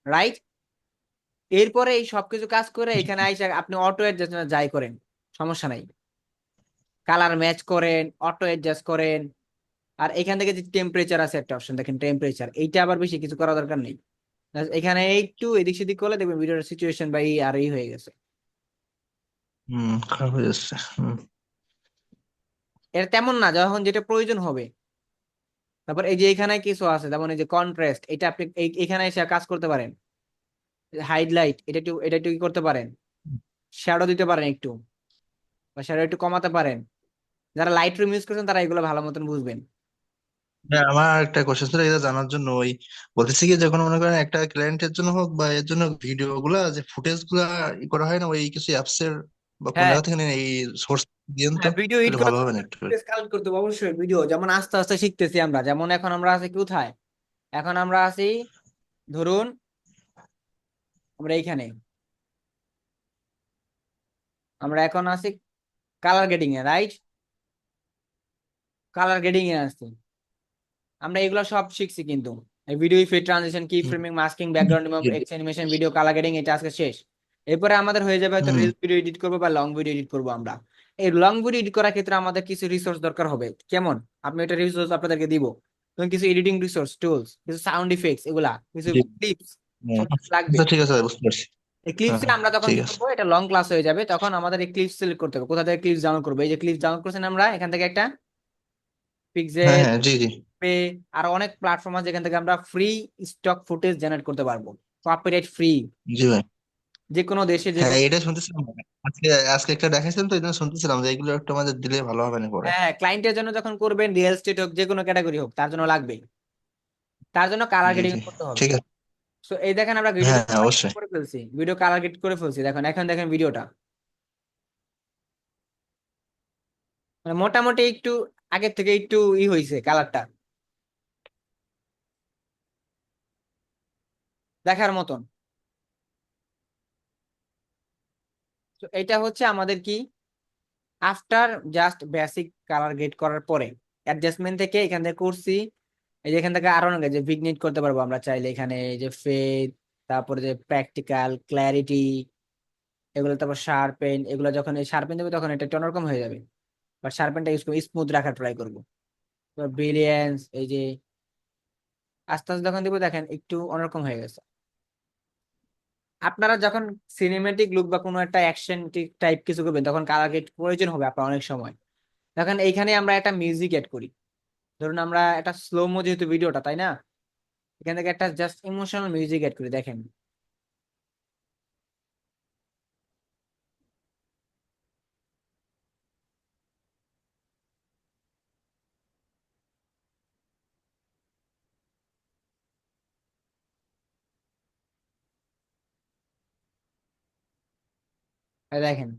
রাইট? এরপরে এই সবকিছু কাজ করে এখানে আইসা আপনি অটো অ্যাডজাস্ট যাই করেন, সমস্যা নাই। কালার ম্যাচ করেন, অটো অ্যাডজাস্ট করেন। আর এখান থেকে যে টেম্পারেচার আছে একটা অপশন, দেখেন টেম্পারেচার, এইটা আবার বেশি কিছু করা দরকার নেই। এখানে একটু এদিক সেদিক করলে দেখবেন ভিডিওর সিচুয়েশন বা এই আর এই হয়ে গেছে। খারাপ হয়ে যাচ্ছে। এটা তেমন না, যখন যেটা প্রয়োজন হবে। তারপর এই যে এখানে কিছু আছে যেমন এই যে কন্ট্রাস্ট, এটা আপনি এখানে এসে কাজ করতে পারেন। হাইলাইট, এটা একটু কি করতে পারেন, শ্যাডো দিতে পারেন একটু, বা শ্যাডো একটু কমাতে পারেন। যারা লাইট রুম ইউজ করছেন তারা এগুলো ভালো মতন বুঝবেন। হ্যাঁ, আমার একটা কোশ্চেন ছিল এটা জানার জন্য। ওই বলতেছি কি, যখন মনে করেন একটা ক্লায়েন্টের জন্য হোক বা এর জন্য ভিডিও গুলা যে ফুটেজ গুলা করা হয় না, ওই কিছু অ্যাপস এর বা কোন হ্যাঁ, জায়গা থেকে নেন এই সোর্স দিয়েন তো, হ্যাঁ, ভিডিও এডিট তাহলে করার ভালো জন্য হবে না একটু? কালেক্ট করতে হবে অবশ্যই। ভিডিও যেমন আস্তে আস্তে শিখতেছি আমরা, যেমন এখন আমরা আছি কোথায়, এখন আমরা আছি ধরুন আমরা এইখানে, আমরা এখন আছি কালার গ্রেডিং এ, রাইট? কালার গ্রেডিং এ আছি আমরা, এগুলো সব শিখছি কিন্তু। ভিডিও ইফেক্ট, ট্রানজিশন, কি hmm framing, masking, background x animation, video colour grading, এটা আজকে শেষ। এরপরে আমাদের হয়ে যাবে হয়তো হুম, রিলস ভিডিও এডিট করবো বা লং ভিডিও এডিট করবো আমরা। এই লং ভিডিও এডিট করার ক্ষেত্রে আমাদের কিছু রিসোর্স দরকার হবে। কেমন? আপনি একটা রিসোর্স আপনাদেরকে দিব, তখন কিছু এডিটিং রিসোর্স টুলস, কিছু সাউন্ড ইফেক্টস, এগুলা কিছু জি, ক্লিপস হুম। সব কিছু লাগবে। আচ্ছা ঠিক আছে ভাই, বুঝতে পারছি। এই হ্যাঁ ক্লিপসে হ্যাঁ, আমরা তখন ঠিক কি আছে। করবো, এটা লং ক্লাস হয়ে যাবে, তখন আমাদের এই ক্লিপস সিলেক্ট করতে হবে কোথা থেকে ক্লিপস ডাউনলোড করবো। এই যে ক্লিপস ডাউনলোড করছেন আমরা এখান থেকে একটা হ্যাঁ পিক্সেল হ্যাঁ, জি জি। পে, আর অনেক প্ল্যাটফর্ম আছে যেখান থেকে আমরা ফ্রি স্টক ফুটেজ জেনারেট করতে পারবো, কপিরাইট ফ্রি, জি ভাই। যে কোনো দেশে যে হ্যাঁ, কোনো। এটা শুনতেছিলাম। আজকে আজকে একটা দেখাইছিলাম তো, এই জন্য শুনতেছিলাম যে এগুলো একটু আমাদের দিলে ভালো হবে না পরে। হ্যাঁ, ক্লায়েন্টের জন্য যখন করবেন, রিয়েল এস্টেট হোক যে কোনো ক্যাটাগরি হোক, তার জন্য লাগবে, তার জন্য কালার জি গ্রেডিং জি, করতে হবে। ঠিক আছে। সো এই দেখেন আমরা হ্যাঁ ভিডিওটা হ্যাঁ, অবশ্যই। করে ফেলছি, ভিডিও কালার গ্রেড করে ফেলছি, দেখেন এখন দেখেন ভিডিওটা মানে মোটামুটি একটু আগের থেকে একটু হয়েছে কালারটা, দেখার মতন। তো এটা হচ্ছে আমাদের কি, after just basic colour grade করার পরে অ্যাডজাস্টমেন্ট থেকে এখান থেকে করছি। এই যে এখান থেকে আরো অনেক যে ভিগনেট করতে পারবো আমরা চাইলে, এখানে এই যে ফেড, তারপরে যে প্র্যাকটিক্যাল, ক্ল্যারিটি, এগুলো, তারপর শার্পেন, এগুলো যখন এই শার্পেন দেবে তখন এটা একটু অন্যরকম হয়ে যাবে। বাট শার্পেনটা ইউজ করবো, স্মুথ রাখার ট্রাই করবো। ব্রিলিয়েন্স, এই যে আস্তে আস্তে যখন দিব দেখেন একটু অন্যরকম হয়ে গেছে। আপনারা যখন সিনেমেটিক লুক বা কোনো একটা অ্যাকশন টাইপ কিছু করবেন তখন কালার গ্রেড প্রয়োজন হবে আপনার অনেক সময়। দেখেন এইখানে আমরা একটা মিউজিক এড করি, ধরুন আমরা একটা স্লোমো যেহেতু ভিডিওটা, তাই না? এখান থেকে একটা জাস্ট ইমোশনাল মিউজিক এড করি, দেখেন। এই দেখেন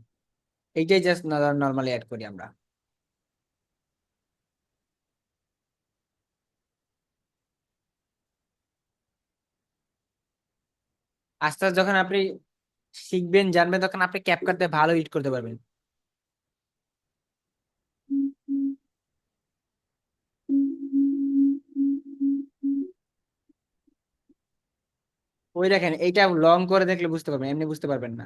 এইটাই জাস্ট নর্মালি অ্যাড করি আমরা। আস্তে আস্তে যখন আপনি শিখবেন জানবেন তখন আপনি ক্যাপকাটে ভালো এডিট করতে পারবেন। ওই দেখেন এইটা লং করে দেখলে বুঝতে পারবেন, এমনি বুঝতে পারবেন না।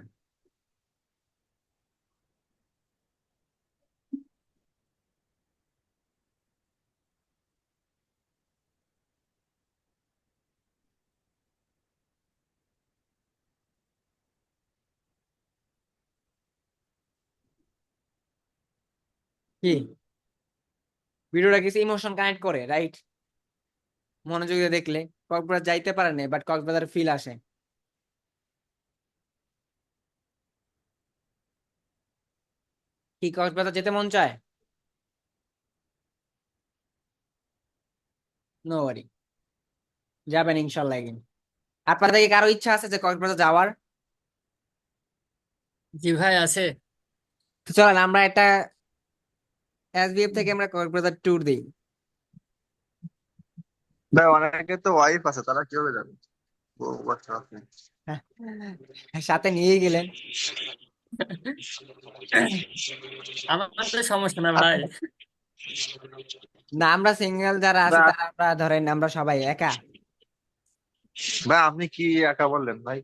কি ভিডিওটা কিছু ইমোশন কানেক্ট করে, রাইট? মনোযোগ দিয়ে দেখলে কক্সবাজার যাইতে পারে না, বাট কক্সবাজার ফিল আসে। কি কক্সবাজার যেতে মন চায়? নো ওয়ারি, যাবেন ইনশাল্লাহ একদিন। আপনাদের কি কারো ইচ্ছা আছে যে কক্সবাজার যাওয়ার? জি ভাই আছে। তো চলেন আমরা একটা এসবিএফ থেকে আমরা কক্সবাজার ট্যুর দিই। ভাই অনেকে তো ওয়াইফ আছে, তারা কিভাবে যাবে? ও আচ্ছা, আপনি সাথে নিয়ে গেলেন। আমার তো সমস্যা না ভাই। না, আমরা সিঙ্গেল যারা আছি ভাই তারা আমরা ধরেন আমরা সবাই একা। ভাই, আপনি কি একা বললেন ভাই?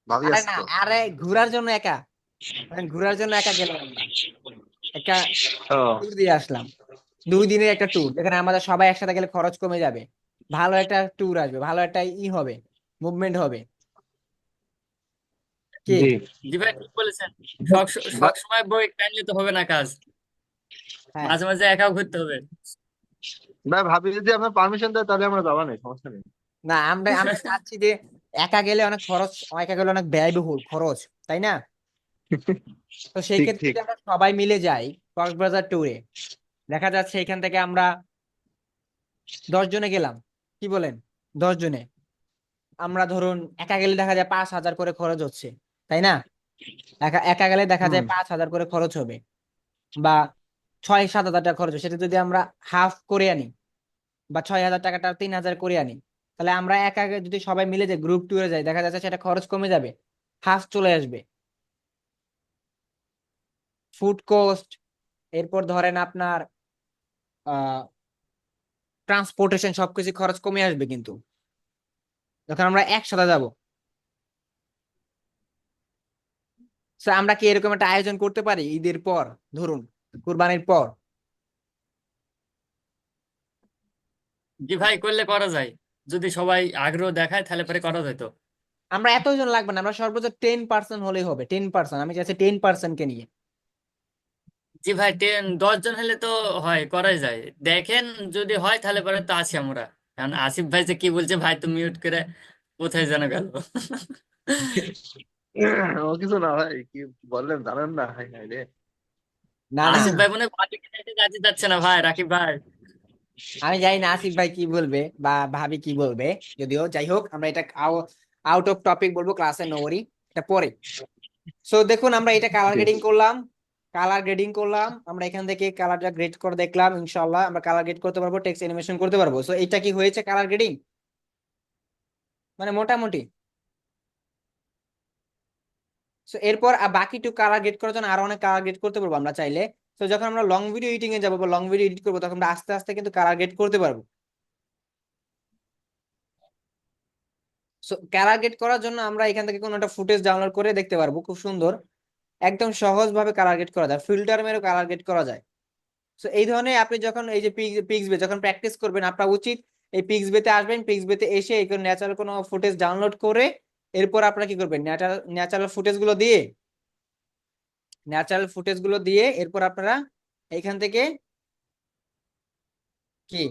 ভাবি আরে আছে না, তো। আরে ঘোরার জন্য একা, ঘোরার জন্য একা গেলাম আমরা। একটা ও ট্যুর দিয়ে আসলাম, 2 দিনের একটা ট্যুর, যেখানে আমাদের সবাই একসাথে গেলে খরচ কমে যাবে, ভালো একটা ট্যুর আসবে, ভালো একটা হবে, মুভমেন্ট হবে। কি? জি। জি ভাই ঠিক বলেছেন। সব ভাই সময় বই টাইমলে তো হবে না কাজ, হ্যাঁ। মাঝে মাঝে একাও ঘুরতে হবে। ভাই, ভাবি যদি আপনার পারমিশন দেয় তাহলে আমরা যাবা নেই, সমস্যা নেই। না, আমরা আমরা চাচ্ছি যে একা গেলে অনেক খরচ, একা গেলে অনেক ব্যয়বহুল খরচ, তাই না? তো সেই ঠিক ক্ষেত্রে ঠিক। যদি আমরা সবাই মিলে যাই কক্সবাজার ট্যুরে, দেখা যাচ্ছে এখান থেকে আমরা 10 জনে গেলাম, কি বলেন? 10 জনে আমরা ধরুন একা গেলে দেখা যায় 5,000 করে খরচ হচ্ছে, তাই না? একা একা গেলে দেখা হুম। যায় 5,000 করে খরচ হবে, বা 6-7 হাজার টাকা খরচ হবে। সেটা যদি আমরা হাফ করে আনি, বা 6,000 টাকাটা 3,000 করে আনি, তাহলে আমরা একা একা যদি সবাই মিলে যে গ্রুপ ট্যুরে যাই, দেখা যাচ্ছে সেটা খরচ কমে যাবে, হাফ চলে আসবে। ফুড কস্ট, এরপর ধরেন আপনার আহ ট্রান্সপোর্টেশন, সবকিছু খরচ কমে আসবে কিন্তু যখন আমরা একসাথে যাব। তো আমরা কি এরকম একটা আয়োজন করতে পারি ঈদের পর, ধরুন কুরবানির পর? জি ভাই করলে করা যায়, যদি সবাই আগ্রহ দেখায় তাহলে পরে করা যেত। আমরা এতজন লাগবে না, আমরা সর্বোচ্চ 10% হলেই হবে, 10%, আমি চাইছি 10%-কে নিয়ে। জি ভাই 10 জন হলে তো হয়, করাই যায়। দেখেন যদি হয় তাহলে পরে তো আছি আমরা। কারণ আসিফ ভাই যে কি বলছে ভাই, তো মিউট করে কোথায় যেন গেল। ও কিছু না ভাই, কি বললেন জানেন না? হাই হাই রে। না না, আসিফ ভাই মনে হয় ভাবিকে নিতে রাজি যাচ্ছে না ভাই, রাকিব ভাই। আমি জানি না আসিফ ভাই কি বলবে বা ভাবি কি বলবে। যদিও যাই হোক, আমরা এটা আউট অফ টপিক বলবো ক্লাসে, নোরি এটা পরে। সো দেখুন, আমরা এটা কালার জি। গ্রেডিং করলাম, কালার গ্রেডিং করলাম আমরা এখান থেকে, কালারটা গ্রেড করে দেখলাম, ইনশাল্লাহ আমরা কালার গ্রেড করতে পারবো, টেক্সট অ্যানিমেশন করতে পারবো। সো এটা কি হয়েছে কালার গ্রেডিং, মানে মোটামুটি। সো এরপর বাকি টু কালার গ্রেড করার জন্য আরো অনেক কালার গ্রেড করতে পারবো আমরা চাইলে। তো যখন আমরা লং ভিডিও এডিটিং এ যাবো বা লং ভিডিও এডিট করবো, তখন আমরা আস্তে আস্তে কিন্তু কালার গ্রেড করতে পারবো। সো কালার গ্রেড করার জন্য আমরা এখান থেকে কোনো একটা ফুটেজ ডাউনলোড করে দেখতে পারবো, খুব সুন্দর একদম সহজ ভাবে কালার গ্রেড করা যায়, ফিল্টার মেরে কালার গ্রেড করা যায়। সো এই ধরনের আপনি যখন এই যে পিক্সবে যখন প্র্যাকটিস করবেন, আপনার উচিত এই পিক্সবেতে আসবেন, পিক্সবেতে এসে এই ন্যাচারাল কোনো ফুটেজ ডাউনলোড করে, এরপর আপনারা কি করবেন, ন্যাচারাল ফুটেজ গুলো দিয়ে, এরপর আপনারা এইখান থেকে কি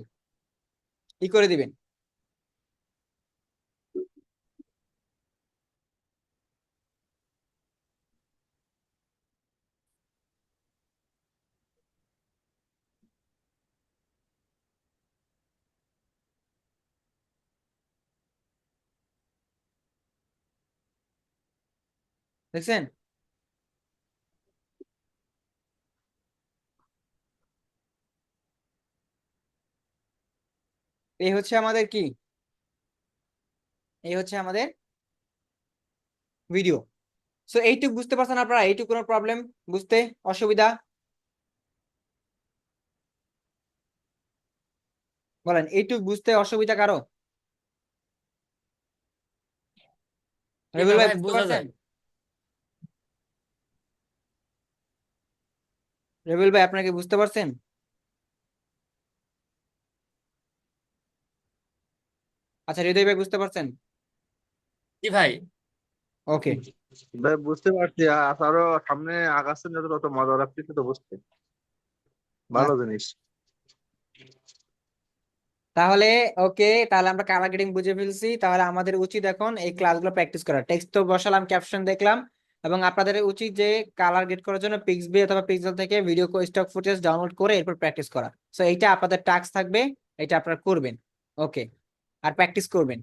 কি করে দিবেন। দেখছেন? এই হচ্ছে আমাদের কি, এই হচ্ছে আমাদের ভিডিও। সো এইটুক বুঝতে পারছেন আপনারা? এইটুক কোনো প্রবলেম, বুঝতে অসুবিধা? বলেন, এইটুক বুঝতে অসুবিধা কারো? রেবেল এটা ভাই ভাই বুঝতে বোঝা পারছেন? যায়। রেবেল ভাই আপনাকে বুঝতে পারছেন? আচ্ছা, হৃদয় ভাই বুঝতে পারছেন? জি ভাই। ওকে। ভাই বুঝতে পারছি, আরো সামনে আগাচ্ছেন যত তত মজা লাগতেছে তো বুঝতে, ভালো জিনিস। তাহলে ওকে, তাহলে আমরা কালার গ্রেডিং বুঝে ফেলছি। তাহলে আমাদের উচিত এখন এই ক্লাসগুলো প্র্যাকটিস করা। টেক্সট তো বসালাম, ক্যাপশন দেখলাম, এবং আপনাদের উচিত যে কালার গ্রেড করার জন্য পিক্সবি অথবা পিক্সেল থেকে ভিডিও স্টক ফুটেজ ডাউনলোড করে এরপর প্র্যাকটিস করা। সো এইটা আপনাদের টাস্ক থাকবে, এটা আপনারা করবেন। ওকে, আর প্র্যাকটিস করবেন।